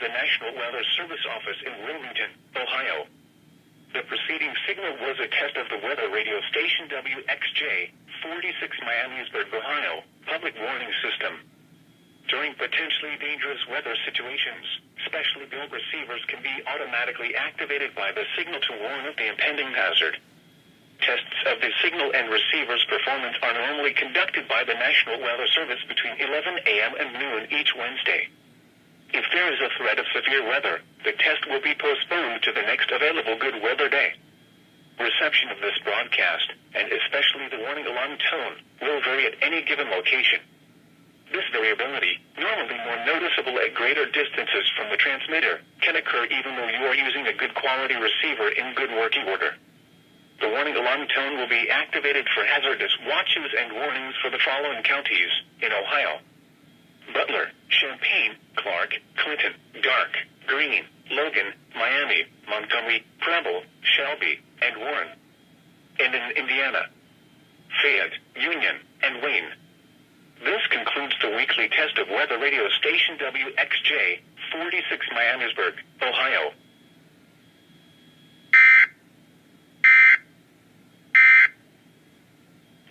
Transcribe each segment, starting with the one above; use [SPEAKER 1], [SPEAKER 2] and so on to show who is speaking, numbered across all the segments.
[SPEAKER 1] the National Weather Service office in Wilmington, Ohio. The preceding signal was a test of the weather radio station WXJ-46 Miamisburg, Ohio, public warning system. During potentially dangerous weather situations, specially built receivers can be automatically activated by the signal to warn of the impending hazard. Tests of the signal and receiver's performance are normally conducted by the National Weather Service between 11 a.m. and noon each Wednesday. If there is a threat of severe weather, the test will be postponed to the next available good weather day. Reception of this broadcast, and especially the warning alarm tone, will vary at any given location. This variability, normally more noticeable at greater distances from the transmitter, can occur even though you are using a good quality receiver in good working order. The warning alarm tone will be activated for hazardous watches and warnings for the following counties in Ohio: Butler, Champaign, Clark, Clinton, Dark, Greene, Logan, Miami, Montgomery, Preble, Shelby, and Warren. And in Indiana, Fayette, Union, and Wayne. This concludes the weekly test of weather radio station WXJ-46 Miamisburg, Ohio.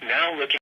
[SPEAKER 1] Now looking